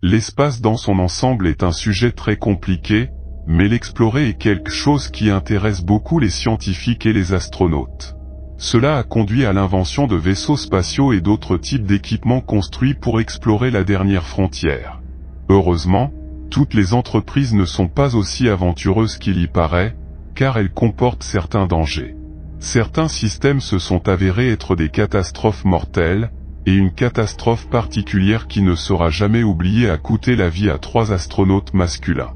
L'espace dans son ensemble est un sujet très compliqué, mais l'explorer est quelque chose qui intéresse beaucoup les scientifiques et les astronautes. Cela a conduit à l'invention de vaisseaux spatiaux et d'autres types d'équipements construits pour explorer la dernière frontière. Heureusement, toutes les entreprises ne sont pas aussi aventureuses qu'il y paraît, car elles comportent certains dangers. Certains systèmes se sont avérés être des catastrophes mortelles, et une catastrophe particulière qui ne sera jamais oubliée a coûté la vie à 3 astronautes masculins.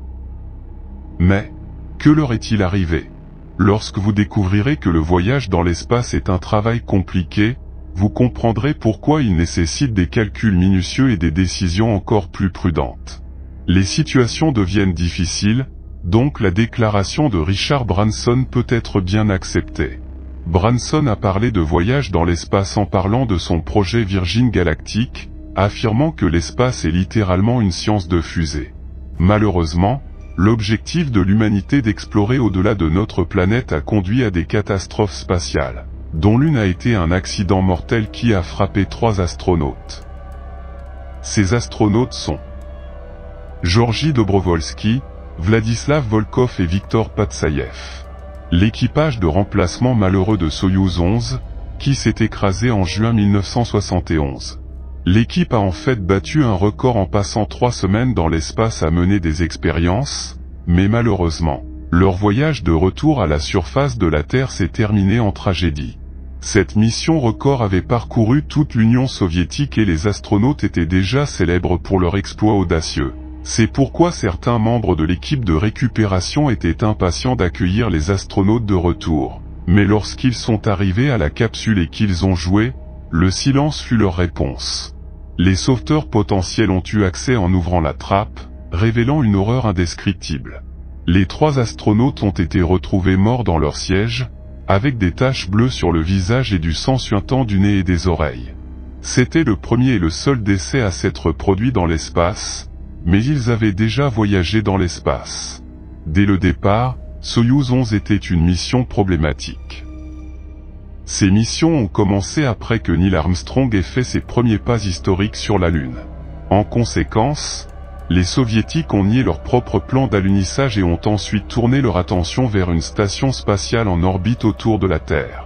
Mais, que leur est-il arrivé? Lorsque vous découvrirez que le voyage dans l'espace est un travail compliqué, vous comprendrez pourquoi il nécessite des calculs minutieux et des décisions encore plus prudentes. Les situations deviennent difficiles, donc la déclaration de Richard Branson peut être bien acceptée. Branson a parlé de voyage dans l'espace en parlant de son projet Virgin Galactic, affirmant que l'espace est littéralement une science de fusée. Malheureusement, l'objectif de l'humanité d'explorer au-delà de notre planète a conduit à des catastrophes spatiales, dont l'une a été un accident mortel qui a frappé 3 astronautes. Ces astronautes sont Georgi Dobrovolski, Vladislav Volkov et Viktor Patsayev. L'équipage de remplacement malheureux de Soyouz 11, qui s'est écrasé en juin 1971. L'équipe a en fait battu un record en passant 3 semaines dans l'espace à mener des expériences, mais malheureusement, leur voyage de retour à la surface de la Terre s'est terminé en tragédie. Cette mission record avait parcouru toute l'Union soviétique et les astronautes étaient déjà célèbres pour leur exploit audacieux. C'est pourquoi certains membres de l'équipe de récupération étaient impatients d'accueillir les astronautes de retour. Mais lorsqu'ils sont arrivés à la capsule et qu'ils ont joué, le silence fut leur réponse. Les sauveteurs potentiels ont eu accès en ouvrant la trappe, révélant une horreur indescriptible. Les 3 astronautes ont été retrouvés morts dans leur siège, avec des taches bleues sur le visage et du sang suintant du nez et des oreilles. C'était le premier et le seul décès à s'être produit dans l'espace, mais ils avaient déjà voyagé dans l'espace. Dès le départ, Soyouz 11 était une mission problématique. Ces missions ont commencé après que Neil Armstrong ait fait ses premiers pas historiques sur la Lune. En conséquence, les Soviétiques ont nié leur propre plan d'alunissage et ont ensuite tourné leur attention vers une station spatiale en orbite autour de la Terre.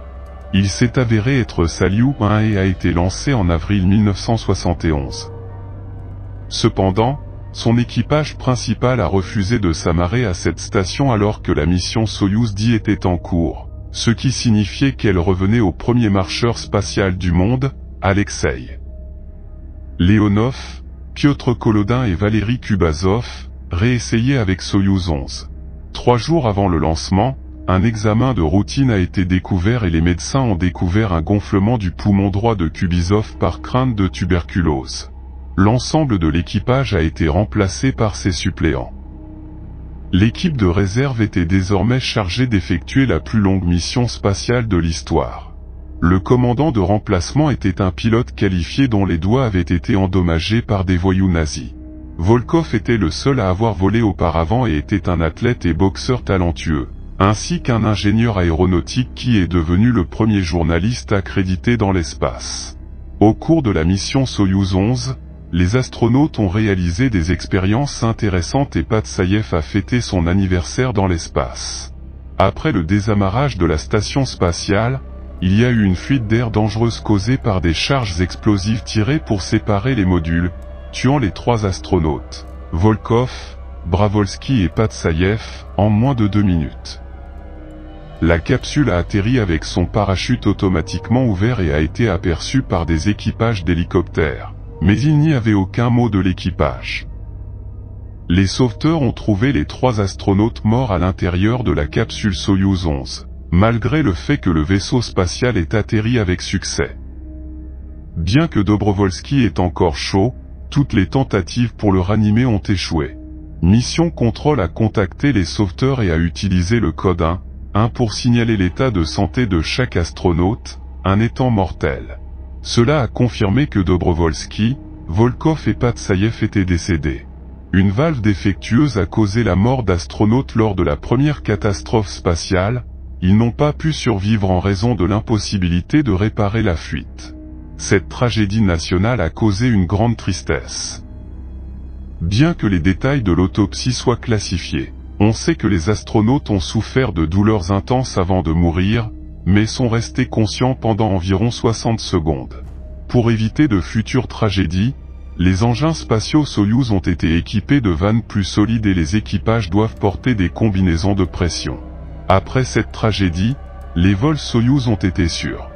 Il s'est avéré être Salyut 1 et a été lancé en avril 1971. Cependant, son équipage principal a refusé de s'amarrer à cette station alors que la mission Soyouz 10 était en cours, ce qui signifiait qu'elle revenait au premier marcheur spatial du monde, Alexei Leonov, Piotr Kolodin et Valery Kubazov, réessayaient avec Soyouz 11. 3 jours avant le lancement, un examen de routine a été découvert et les médecins ont découvert un gonflement du poumon droit de Kubizov par crainte de tuberculose. L'ensemble de l'équipage a été remplacé par ses suppléants. L'équipe de réserve était désormais chargée d'effectuer la plus longue mission spatiale de l'histoire. Le commandant de remplacement était un pilote qualifié dont les doigts avaient été endommagés par des voyous nazis. Volkov était le seul à avoir volé auparavant et était un athlète et boxeur talentueux, ainsi qu'un ingénieur aéronautique qui est devenu le premier journaliste accrédité dans l'espace. Au cours de la mission Soyouz 11, les astronautes ont réalisé des expériences intéressantes et Patsayev a fêté son anniversaire dans l'espace. Après le désamarrage de la station spatiale, il y a eu une fuite d'air dangereuse causée par des charges explosives tirées pour séparer les modules, tuant les 3 astronautes, Volkov, Bravolski et Patsayev, en moins de 2 minutes. La capsule a atterri avec son parachute automatiquement ouvert et a été aperçue par des équipages d'hélicoptères. Mais il n'y avait aucun mot de l'équipage. Les sauveteurs ont trouvé les 3 astronautes morts à l'intérieur de la capsule Soyouz 11, malgré le fait que le vaisseau spatial ait atterri avec succès. Bien que Dobrovolski est encore chaud, toutes les tentatives pour le ranimer ont échoué. Mission Control a contacté les sauveteurs et a utilisé le code 1 pour signaler l'état de santé de chaque astronaute, un étant mortel. Cela a confirmé que Dobrovolski, Volkov et Patsayev étaient décédés. Une valve défectueuse a causé la mort d'astronautes lors de la première catastrophe spatiale, ils n'ont pas pu survivre en raison de l'impossibilité de réparer la fuite. Cette tragédie nationale a causé une grande tristesse. Bien que les détails de l'autopsie soient classifiés, on sait que les astronautes ont souffert de douleurs intenses avant de mourir, mais sont restés conscients pendant environ 60 secondes. Pour éviter de futures tragédies, les engins spatiaux Soyouz ont été équipés de vannes plus solides et les équipages doivent porter des combinaisons de pression. Après cette tragédie, les vols Soyouz ont été sûrs.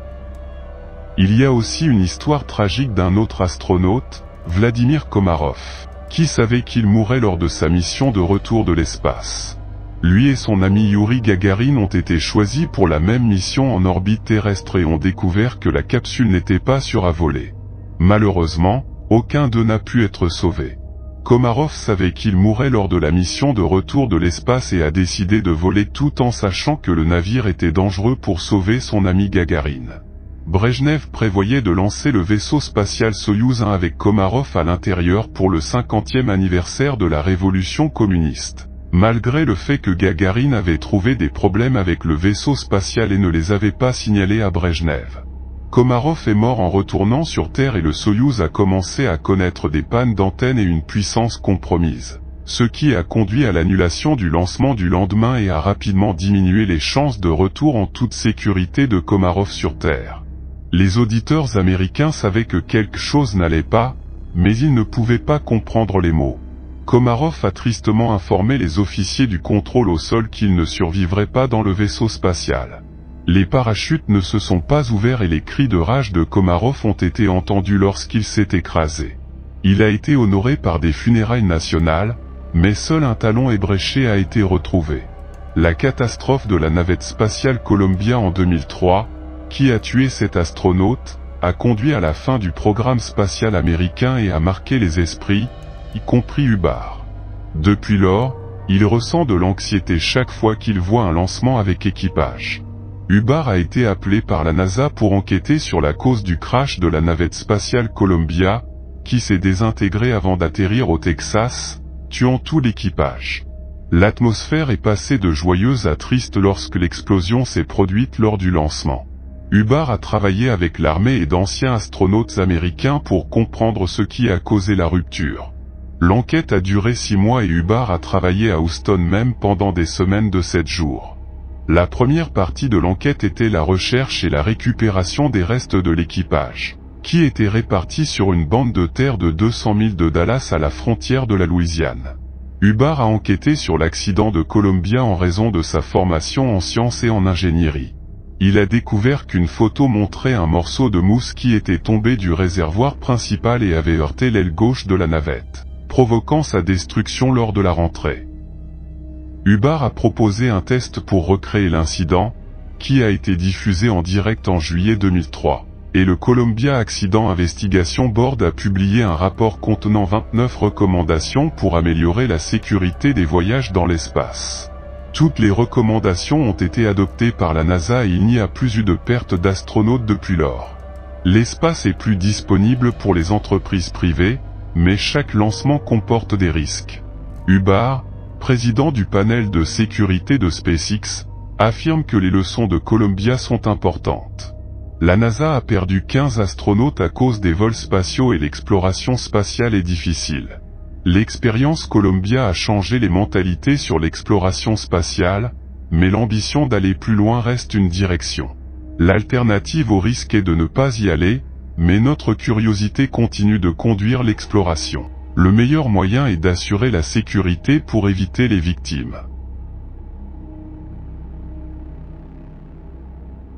Il y a aussi une histoire tragique d'un autre astronaute, Vladimir Komarov, qui savait qu'il mourrait lors de sa mission de retour de l'espace. Lui et son ami Youri Gagarin ont été choisis pour la même mission en orbite terrestre et ont découvert que la capsule n'était pas sûre à voler. Malheureusement, aucun d'eux n'a pu être sauvé. Komarov savait qu'il mourrait lors de la mission de retour de l'espace et a décidé de voler tout en sachant que le navire était dangereux pour sauver son ami Gagarin. Brejnev prévoyait de lancer le vaisseau spatial Soyouz 1 avec Komarov à l'intérieur pour le 50e anniversaire de la révolution communiste. Malgré le fait que Gagarin avait trouvé des problèmes avec le vaisseau spatial et ne les avait pas signalés à Brejnev. Komarov est mort en retournant sur Terre et le Soyouz a commencé à connaître des pannes d'antenne et une puissance compromise, ce qui a conduit à l'annulation du lancement du lendemain et a rapidement diminué les chances de retour en toute sécurité de Komarov sur Terre. Les auditeurs américains savaient que quelque chose n'allait pas, mais ils ne pouvaient pas comprendre les mots. Komarov a tristement informé les officiers du contrôle au sol qu'ils ne survivraient pas dans le vaisseau spatial. Les parachutes ne se sont pas ouverts et les cris de rage de Komarov ont été entendus lorsqu'il s'est écrasé. Il a été honoré par des funérailles nationales, mais seul un talon ébréché a été retrouvé. La catastrophe de la navette spatiale Columbia en 2003, qui a tué cet astronaute, a conduit à la fin du programme spatial américain et a marqué les esprits, y compris Hubbard. Depuis lors, il ressent de l'anxiété chaque fois qu'il voit un lancement avec équipage. Hubbard a été appelé par la NASA pour enquêter sur la cause du crash de la navette spatiale Columbia, qui s'est désintégrée avant d'atterrir au Texas, tuant tout l'équipage. L'atmosphère est passée de joyeuse à triste lorsque l'explosion s'est produite lors du lancement. Hubbard a travaillé avec l'armée et d'anciens astronautes américains pour comprendre ce qui a causé la rupture. L'enquête a duré 6 mois et Hubbard a travaillé à Houston même pendant des semaines de 7 jours. La première partie de l'enquête était la recherche et la récupération des restes de l'équipage, qui étaient répartis sur une bande de terre de 200 milles de Dallas à la frontière de la Louisiane. Hubbard a enquêté sur l'accident de Columbia en raison de sa formation en sciences et en ingénierie. Il a découvert qu'une photo montrait un morceau de mousse qui était tombé du réservoir principal et avait heurté l'aile gauche de la navette, provoquant sa destruction lors de la rentrée. Hubbard a proposé un test pour recréer l'incident, qui a été diffusé en direct en juillet 2003, et le Columbia Accident Investigation Board a publié un rapport contenant 29 recommandations pour améliorer la sécurité des voyages dans l'espace. Toutes les recommandations ont été adoptées par la NASA et il n'y a plus eu de perte d'astronautes depuis lors. L'espace est plus disponible pour les entreprises privées, mais chaque lancement comporte des risques. Hubbard, président du panel de sécurité de SpaceX, affirme que les leçons de Columbia sont importantes. La NASA a perdu 15 astronautes à cause des vols spatiaux et l'exploration spatiale est difficile. L'expérience Columbia a changé les mentalités sur l'exploration spatiale, mais l'ambition d'aller plus loin reste une direction. L'alternative au risque est de ne pas y aller, mais notre curiosité continue de conduire l'exploration. Le meilleur moyen est d'assurer la sécurité pour éviter les victimes.